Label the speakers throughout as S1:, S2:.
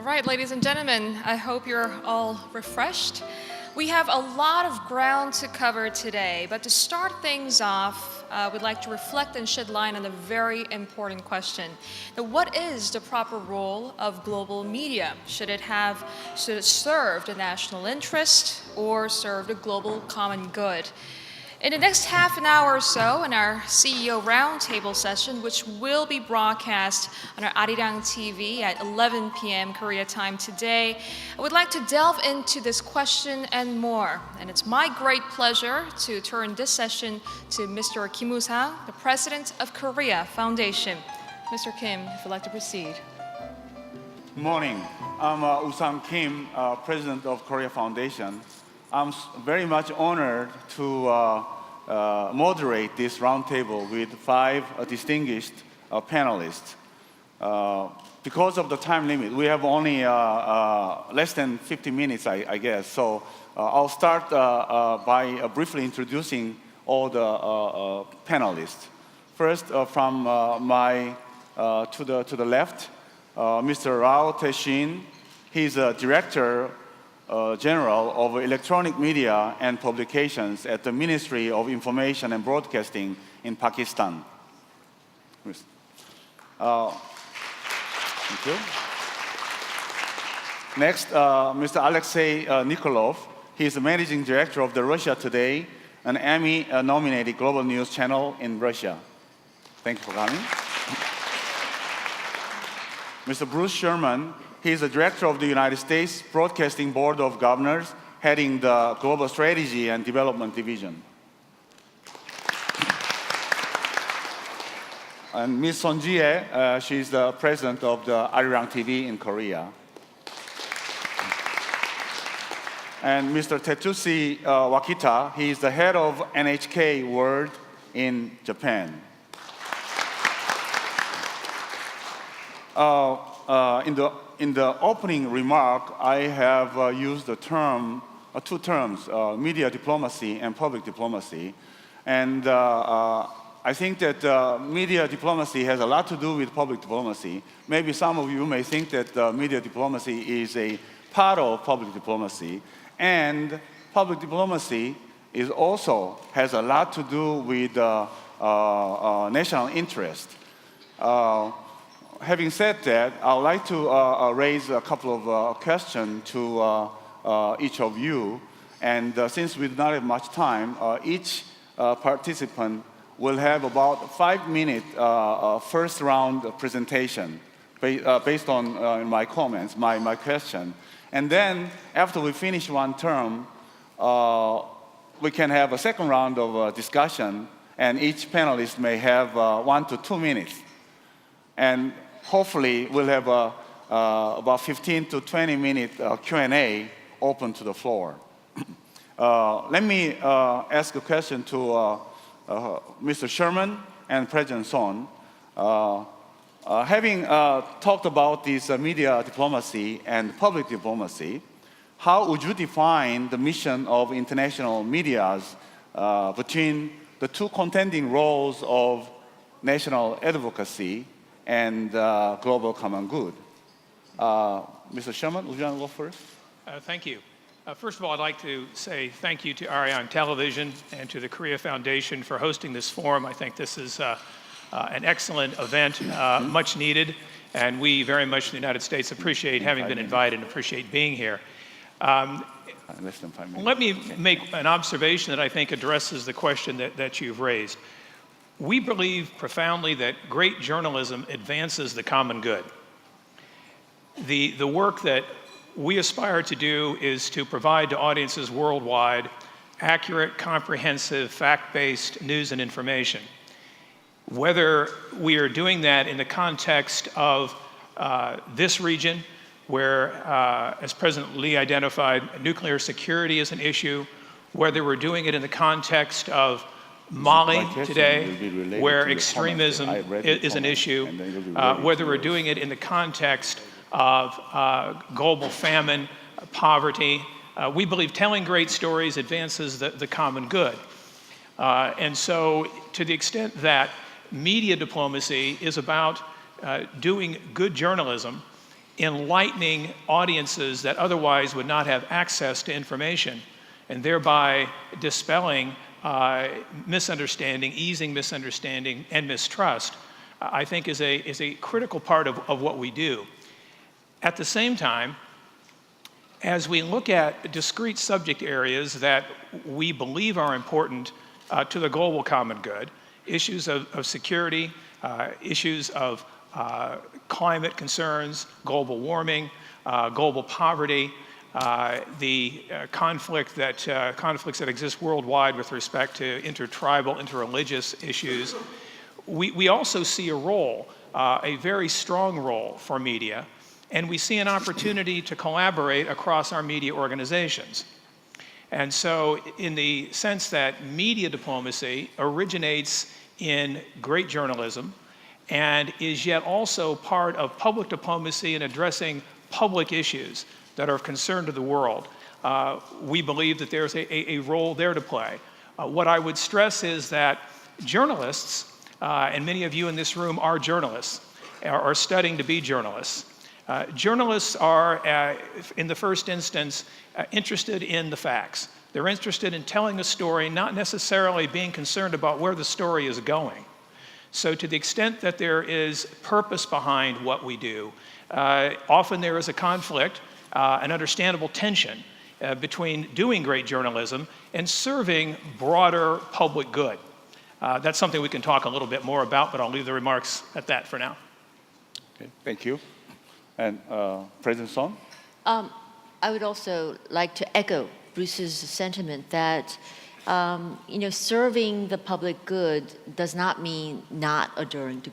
S1: All right, ladies and gentlemen, I hope you're all refreshed. We have a lot of ground to cover today, but to start things off, we'd like to reflect and shed light on a very important question. Now, what is the proper role of global media? Should it serve the national interest or serve the global common good? In the next half an hour or so, in our CEO Roundtable session, which will be broadcast on our Arirang TV at 11 p.m. Korea time today, I would like to delve into this question and more. And it's my great pleasure to turn this session to Mr. Kim Woosang, the President of Korea Foundation. Mr. Kim, if you'd like to proceed.
S2: Good morning. I'm Woosang Kim, President of Korea Foundation. I'm very much honored to moderate this roundtable with 5 distinguished panelists. Because of the time limit, we have only less than 50 minutes, I guess. So I'll start by briefly introducing all the panelists. First, from to the left, Mr. Tehsin. He's a Director General of Electronic Media and Publications at the Ministry of Information and Broadcasting in Pakistan. Thank you. Next, Mr. Alexey NIKOLOV. He's the Managing Director of the Russia Today, an Emmy-nominated global news channel in Russia. Thank you for coming. Mr. Bruce SHERMAN. He's the Director of the United States Broadcasting Board of Governors, heading the Global Strategy and Development Division. And Ms. Jie-Ae, she's the President of the Arirang TV in Korea. And Mr. Tetsushi WAKITA, he is the head of NHK World in Japan. In the opening remark, I have used the term, 2 terms, media diplomacy and public diplomacy. And I think that media diplomacy has a lot to do with public diplomacy. Maybe some of you may think that media diplomacy is a part of public diplomacy. And public diplomacy also has a lot to do with national interest. Having said that, I would like to raise a couple of questions to each of you. And since we do not have much time, each participant will have about 5-minute first round presentation based on my comments, my question. And then after we finish one term, we can have a second round of discussion, and each panelist may have 1 to 2 minutes. And hopefully, we'll have about 15 to 20-minute Q&A open to the floor. Let me ask a question to Mr. SHERMAN and President SOHN. Having talked about this media diplomacy and public diplomacy, how would you define the mission of international medias between the 2 contending roles of national advocacy and global common good? Mr. SHERMAN, would you want to go first?
S3: Thank you. First of all, I'd like to say thank you to Arirang Television and to the Korea Foundation for hosting this forum. I think this is an excellent event, much needed, and we very much in the United States appreciate having been invited and appreciate being here. Let me make an observation that I think addresses the question that you've raised. We believe profoundly that great journalism advances the common good. The work that we aspire to do is to provide to audiences worldwide accurate, comprehensive, fact-based news and information. Whether we are doing that in the context of this region, where, as President Lee identified, nuclear security is an issue, whether we're doing it in the context of Mali today, where extremism is an issue, whether we're doing it in the context of global famine, poverty. We believe telling great stories advances the common good. And so to the extent that media diplomacy is about doing good journalism enlightening audiences that otherwise would not have access to information, and thereby dispelling misunderstanding, easing misunderstanding and mistrust, I think is a critical part of what we do. At the same time, as we look at discrete subject areas that we believe are important to the global common good, issues of security, issues of climate concerns, global warming, global poverty, the conflicts that exist worldwide with respect to intertribal, interreligious issues, we also see a role, a very strong role for media, and we see an opportunity to collaborate across our media organizations. And so in the sense that media diplomacy originates in great journalism and is yet also part of public diplomacy in addressing public issues that are of concern to the world, we believe that there's a role there to play. What I would stress is that journalists, and many of you in this room are journalists, are studying to be journalists. Journalists are, in the first instance, interested in the facts. They're interested in telling a story, not necessarily being concerned about where the story is going. So to the extent that there is purpose behind what we do, often there is a conflict, an understandable tension between doing great journalism and serving broader public good. That's something we can talk a little bit more about, but I'll leave the remarks at that for now.
S2: Okay, thank you. And President SOHN?
S4: I would also like to echo Bruce's sentiment that serving the public good does not mean not adhering to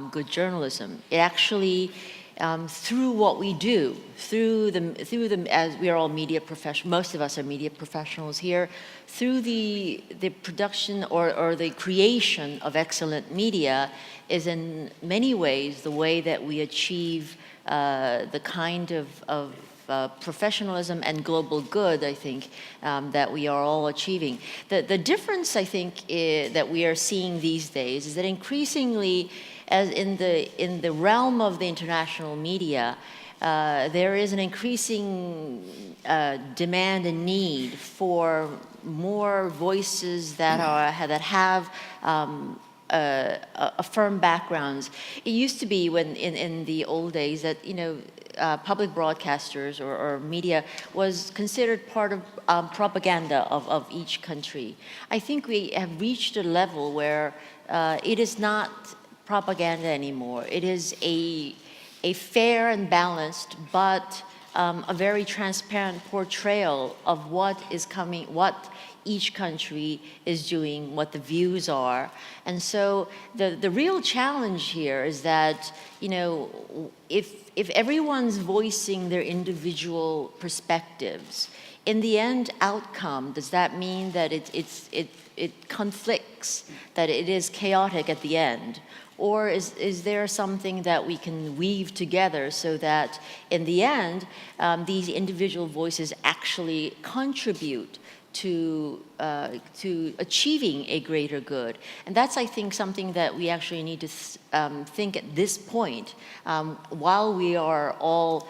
S4: good journalism. It actually, through what we do, through the as we are all media professionals, most of us are media professionals here, through the production or the creation of excellent media is in many ways the way that we achieve the kind of professionalism and global good, I think, that we are all achieving. The difference, I think, that we are seeing these days is that increasingly, as in the realm of the international media, there is an increasing demand and need for more voices that have firm backgrounds. It used to be when in the old days that public broadcasters or media was considered part of propaganda of each country. I think we have reached a level where it is not propaganda anymore. It is a fair and balanced, but a very transparent portrayal of what is coming, what each country is doing, what the views are. And so the real challenge here is that, if everyone's voicing their individual perspectives, in the end outcome, does that mean that it conflicts, that it is chaotic at the end? Or is there something that we can weave together so that in the end, these individual voices actually contribute to achieving a greater good? And that's, I think, something that we actually need to think at this point, while we are all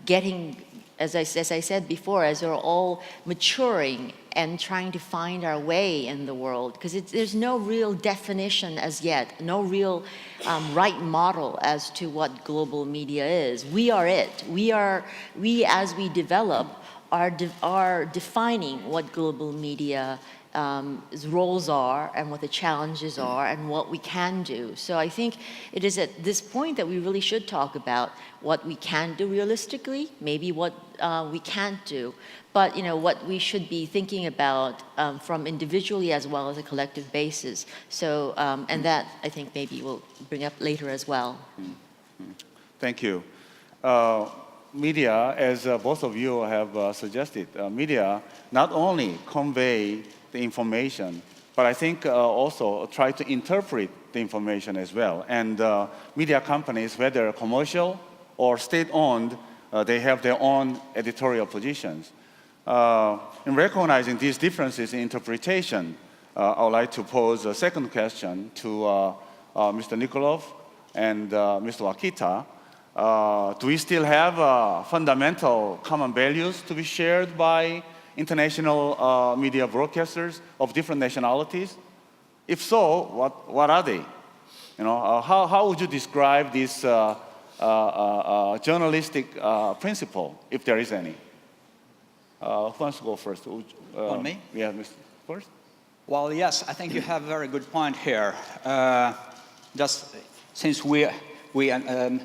S4: getting, as I said before, as we're all maturing and trying to find our way in the world, because there's no real definition as yet, no real right model as to what global media is. We are it. We as we develop are defining what global media roles are and what the challenges are and what we can do. So I think it is at this point that we really should talk about what we can do realistically, maybe what we can't do, but what we should be thinking about from individually as well as a collective basis. So, and that I think maybe we'll bring up later as well.
S2: Thank you. Media, as both of you have suggested, media not only convey the information, but I think also try to interpret the information as well. And media companies, whether commercial or state-owned, they have their own editorial positions. In recognizing these differences in interpretation, I would like to pose a second question to Mr. NIKOLOV and Mr. WAKITA. Do we still have fundamental common values to be shared by international media broadcasters of different nationalities? If so, what are they? You know, how would you describe this journalistic principle, if there is any? Who wants to go first?
S5: On me?
S2: Yeah, Mr. First.
S5: Well, yes, I think you have a very good point here. Just since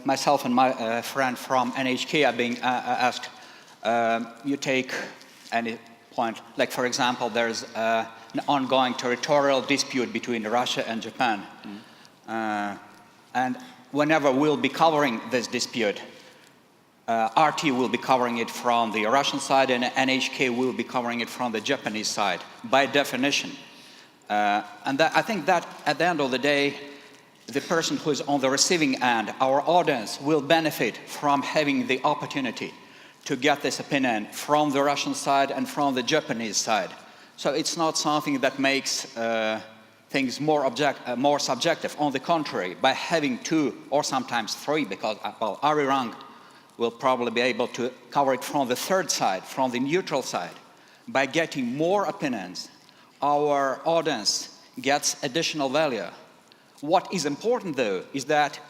S5: myself and my friend from NHK are being asked, you take any point, like for example, there's an ongoing territorial dispute between Russia and Japan. And whenever we'll be covering this dispute, RT will be covering it from the Russian side and NHK will be covering it from the Japanese side, by definition. And I think that at the end of the day, the person who is on the receiving end, our audience, will benefit from having the opportunity to get this opinion from the Russian side and from the Japanese side. So it's not something that makes things more subjective. On the contrary, by having 2 or sometimes 3, because well, Arirang will probably be able to cover it from the third side, from the neutral side. By getting more opinions, our audience gets additional value. What is important, though, is that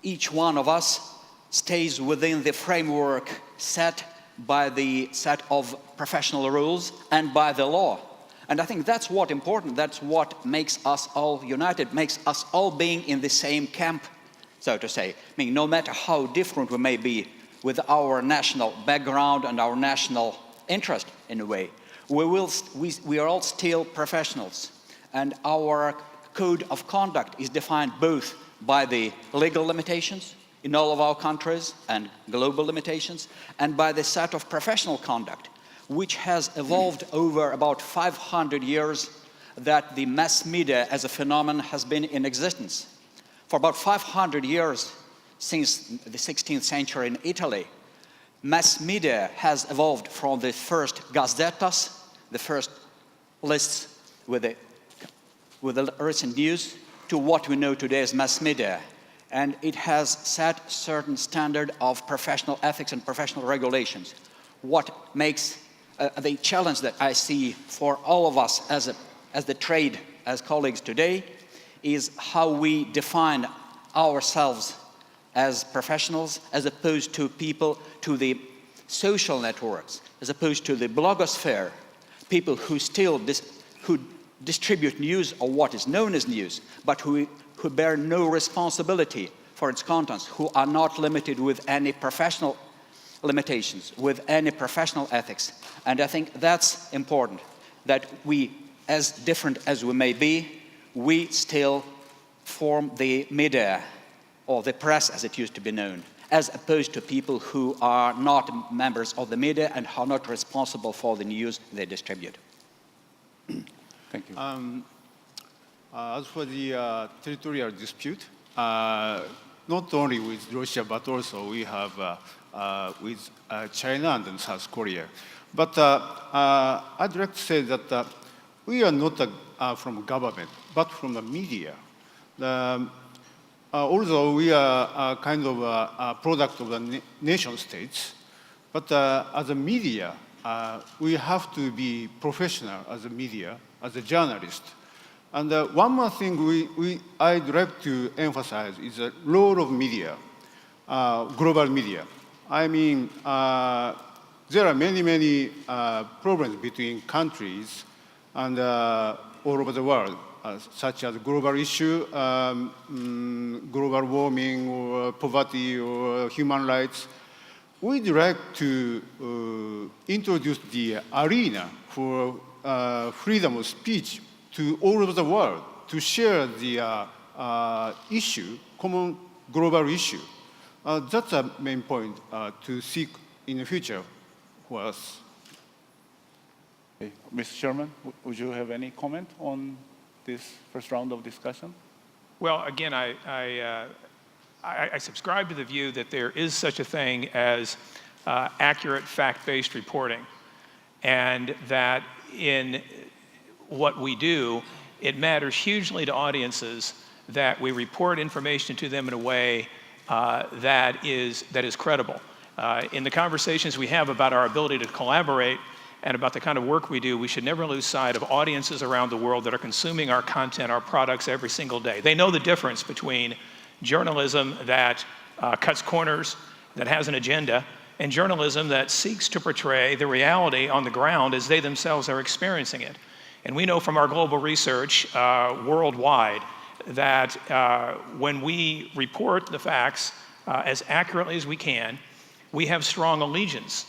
S5: each one of us stays within the framework set by the set of professional rules and by the law. And I think that's what's important. That's what makes us all united, makes us all being in the same camp, so to say. I mean, no matter how different we may be with our national background and our national interest, in a way, we are all still professionals. And our code of conduct is defined both by the legal limitations in all of our countries and global limitations, and by the set of professional conduct, which has evolved over about 500 years that the mass media as a phenomenon has been in existence. For about 500 years, since the 16th century in Italy, mass media has evolved from the first gazetas, the first lists with the recent news, to what we know today as mass media. And it has set certain standard of professional ethics and professional regulations. What makes the challenge that I see for all of us as the trade, as colleagues today, is how we define ourselves as professionals, as opposed to people, to the social networks, as opposed to the blogosphere, people who still who distribute news or what is known as news, but who bear no responsibility for its contents, who are not limited with any professional limitations, with any professional ethics. And I think that's important, that we, as different as we may be, we still form the media, or the press as it used to be known, as opposed to people who are not members of the media and are not responsible for the news they distribute.
S2: Thank you.
S6: As for the territorial dispute, not only with Russia, but also we have with China and South Korea. But I'd like to say that we are not from government, but from the media. Although we are kind of a product of the nation states, but as a media, we have to be professional as a media, as a journalist. And one more thing I'd like to emphasize is the role of media, global media. I mean, there are many problems between countries and all over the world, such as global issue, global warming, or poverty, or human rights. We'd like to introduce the arena for freedom of speech to all over the world, to share the issue, common global issue. That's a main point to seek in the future for us.
S2: Okay. Mr. Sherman, would you have any comment on this first round of discussion?
S3: Well, again, I subscribe to the view that there is such a thing as accurate, fact-based reporting, and that in what we do, it matters hugely to audiences that we report information to them in a way that is credible. In the conversations we have about our ability to collaborate and about the kind of work we do, we should never lose sight of audiences around the world that are consuming our content, our products every single day. They know the difference between journalism that cuts corners, that has an agenda, and journalism that seeks to portray the reality on the ground as they themselves are experiencing it. And we know from our global research worldwide that when we report the facts as accurately as we can, we have strong allegiance,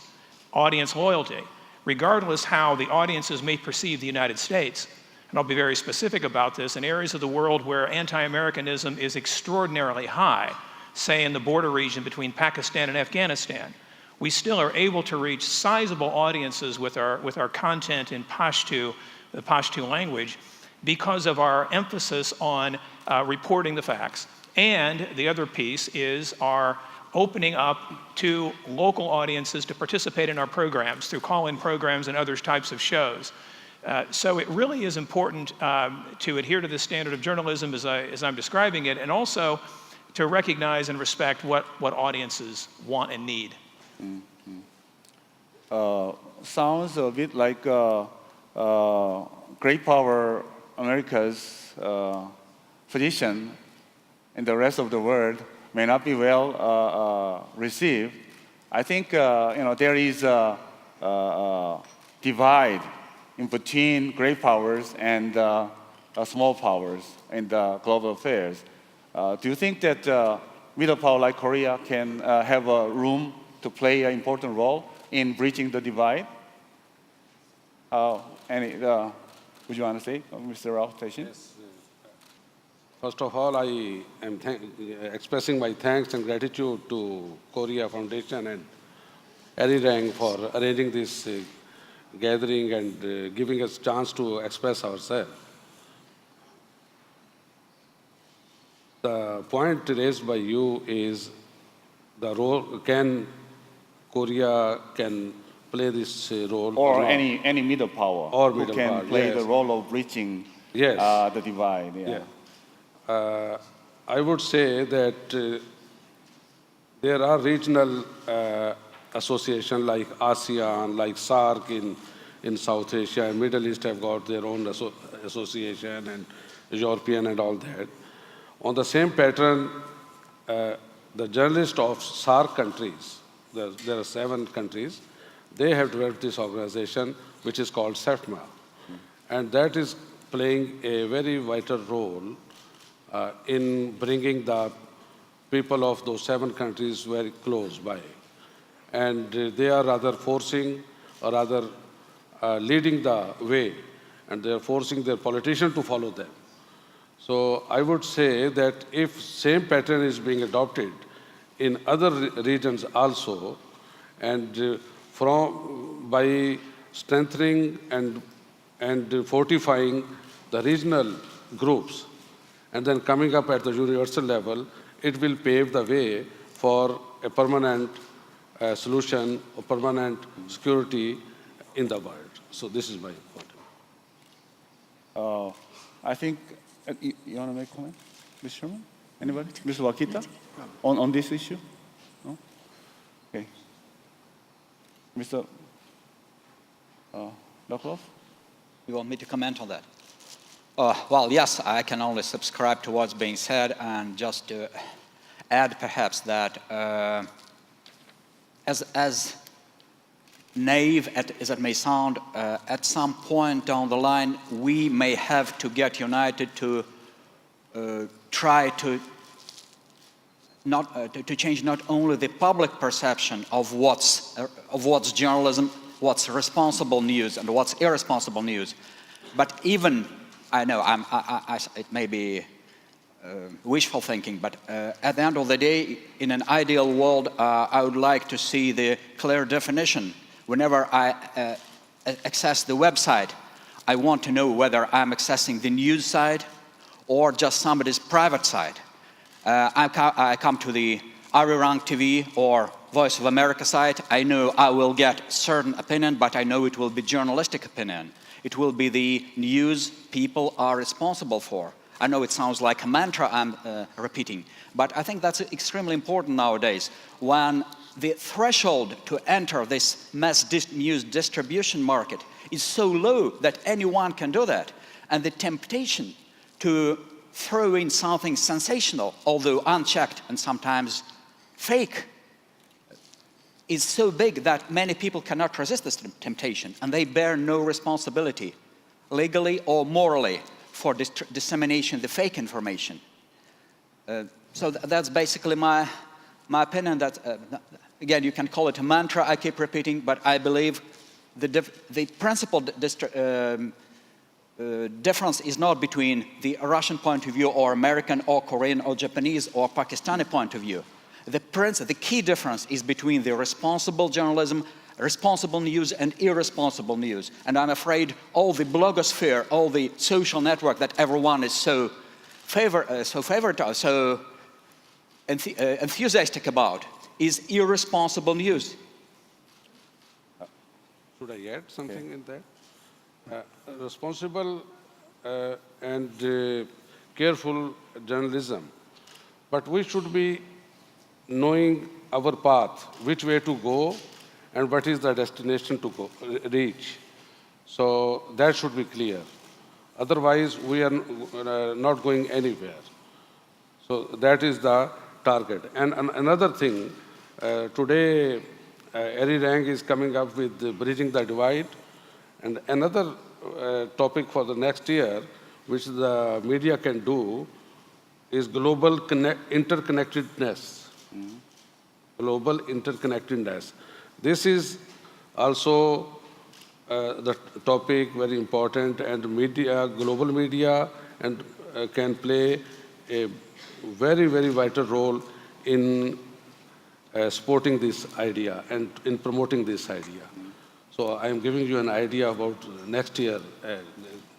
S3: audience loyalty, regardless how the audiences may perceive the United States. And I'll be very specific about this. In areas of the world where anti-Americanism is extraordinarily high, say in the border region between Pakistan and Afghanistan, we still are able to reach sizable audiences with our content in Pashto, the Pashto language, because of our emphasis on reporting the facts. And the other piece is our opening up to local audiences to participate in our programs through call-in programs and other types of shows. So it really is important to adhere to the standard of journalism as I'm describing it, and also to recognize and respect what audiences want and need.
S2: Mm-hmm. Sounds a bit like great power America's position in the rest of the world may not be well received. I think there is a divide in between great powers and small powers in the global affairs. Do you think that middle power like Korea can have a room to play an important role in bridging the divide? Would you want to say, Mr. Ralph Tehsin?
S7: Yes. First of all, I am expressing my thanks and gratitude to Korea Foundation and Arirang for arranging this gathering and giving us a chance to express ourselves. The point raised by you is the role, can Korea play this role?
S2: Or any middle power
S7: or
S2: who
S7: middle
S2: can
S7: power,
S2: play
S7: yes.
S2: the role of bridging
S7: Yes.
S2: the divide. Yeah.
S7: Yeah. I would say that there are regional associations like ASEAN, like SAARC in South Asia, and Middle East have got their own association, and European and all that. On the same pattern, the journalists of SAARC countries, there are 7 countries, they have developed this organization which is called SHERMAN. And that is playing a very vital role in bringing the people of those 7 countries very close by. And they are rather forcing or rather leading the way, and they are forcing their politicians to follow them. So I would say that if same pattern is being adopted in other regions also, and by strengthening and fortifying the regional groups, and then coming up at the universal level, it will pave the way for a permanent solution, or permanent security in the world. So this is my point.
S2: I think, you want to make a comment, Ms. Sherman? Anybody? Ms. WAKITA? On this issue? No? Okay. Mr. NIKOLOV?
S5: You want me to comment on that? Well, yes, I can only subscribe to what's being said, and just to add perhaps that as naive as it may sound, at some point down the line, we may have to get united to try to change not only the public perception of what's journalism, what's responsible news, and what's irresponsible news, but even, I know it may be wishful thinking, but at the end of the day, in an ideal world, I would like to see the clear definition. Whenever I access the website, I want to know whether I'm accessing the news site or just somebody's private site. I come to the Arirang-TV or Voice of America site. I know I will get certain opinion, but I know it will be journalistic opinion. It will be the news people are responsible for. I know it sounds like a mantra I'm repeating, but I think that's extremely important nowadays. When the threshold to enter this mass news distribution market is so low that anyone can do that, and the temptation to throw in something sensational, although unchecked and sometimes fake, is so big that many people cannot resist this temptation, and they bear no responsibility, legally or morally, for dissemination of the fake information. So that's basically my opinion. That again, you can call it a mantra. I keep repeating, but I believe the principal difference is not between the Russian point of view or American or Korean or Japanese or Pakistani point of view. The key difference is between the responsible journalism, responsible news, and irresponsible news. And I'm afraid all the blogosphere, all the social network that everyone is so enthusiastic about is irresponsible news.
S7: Should I add something in that? Responsible and careful journalism. But we should be knowing our path, which way to go, and what is the destination to reach. So that should be clear. Otherwise, we are not going anywhere. So that is the target. And another thing, today, Arirang is coming up with bridging the divide. And another topic for the next year, which the media can do, is global interconnectedness. Global interconnectedness. This is also the topic very important, and media, global media, and can play a very, very vital role in supporting this idea and in promoting this idea. So I am giving you an idea about next year.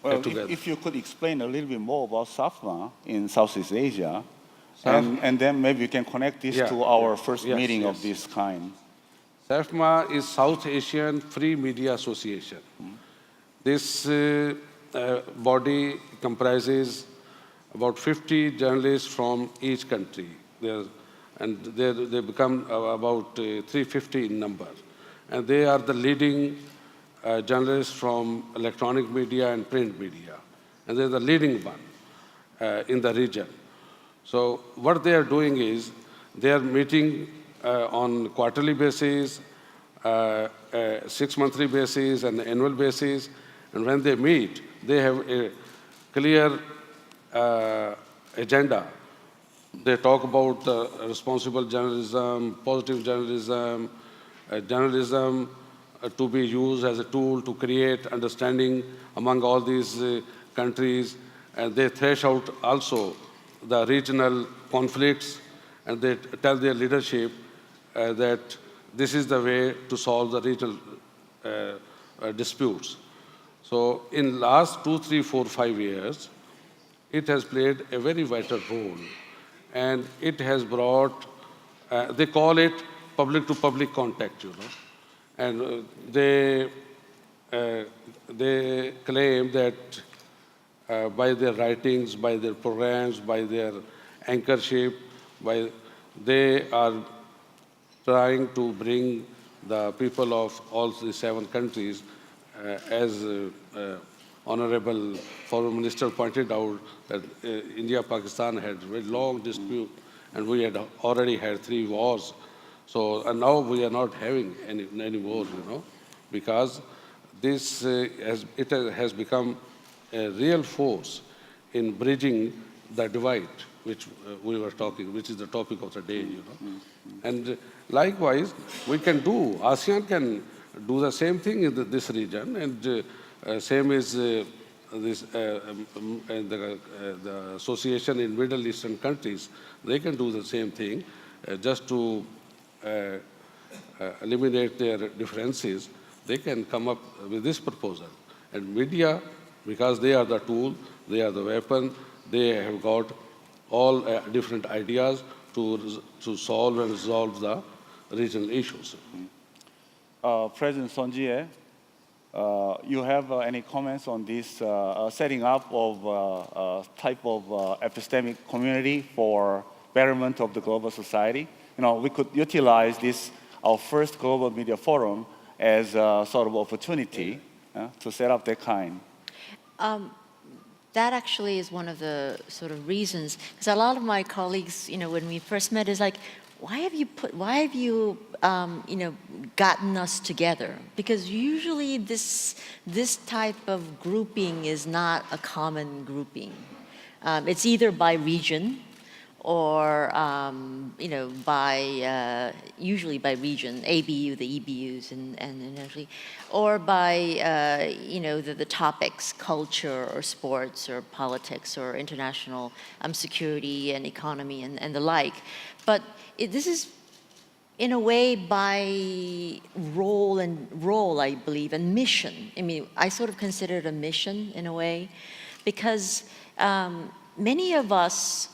S2: Well, if you could explain a little bit more about SAFMA in Southeast Asia, and then maybe we can connect this to our first meeting of this kind.
S7: SAFMA is South Asian Free Media Association. This body comprises about 50 journalists from each country. They become about 350 in number. And they are the leading journalists from electronic media and print media. And they're the leading one in the region. So what they are doing is they are meeting on quarterly basis, 6-monthly basis, and annual basis. And when they meet, they have a clear agenda. They talk about responsible journalism, positive journalism, journalism to be used as a tool to create understanding among all these countries. And they thresh out also the regional conflicts, and they tell their leadership that this is the way to solve the regional disputes. So in last 2, 3, 4, 5 years, it has played a very vital role, and it has brought, they call it public-to-public contact, and they claim that by their writings, by their programs, by their anchorship, they are trying to bring the people of all the 7 countries, as Honorable Foreign Minister pointed out, that India-Pakistan had a very long dispute, and we had already had 3 wars. So, and now we are not having any more, because this has become a real force in bridging the divide, which we were talking, which is the topic of the day, And likewise, we can do, ASEAN can do the same thing in this region, and same is the association in Middle Eastern countries. They can do the same thing, just to eliminate their differences. They can come up with this proposal. And media, because they are the tool, they are the weapon, they have got all different ideas to solve and resolve the regional issues.
S2: President Son Jie-Ae, you have any comments on this setting up of type of epistemic community for betterment of the global society? You know, we could utilize this, our first global media forum, as a sort of opportunity to set up that kind.
S4: That actually is one of the sort of reasons, because a lot of my colleagues, you know, when we first met, is like, why have you you know, gotten us together? Because usually this type of grouping is not a common grouping. It's either by region, or you know, by usually by region, ABU, the EBUs, and actually, or by you know, the topics, culture or sports or politics or international security and economy and the like. But this is in a way by role, I believe, and mission. I mean, I sort of consider it a mission in a way, because many of us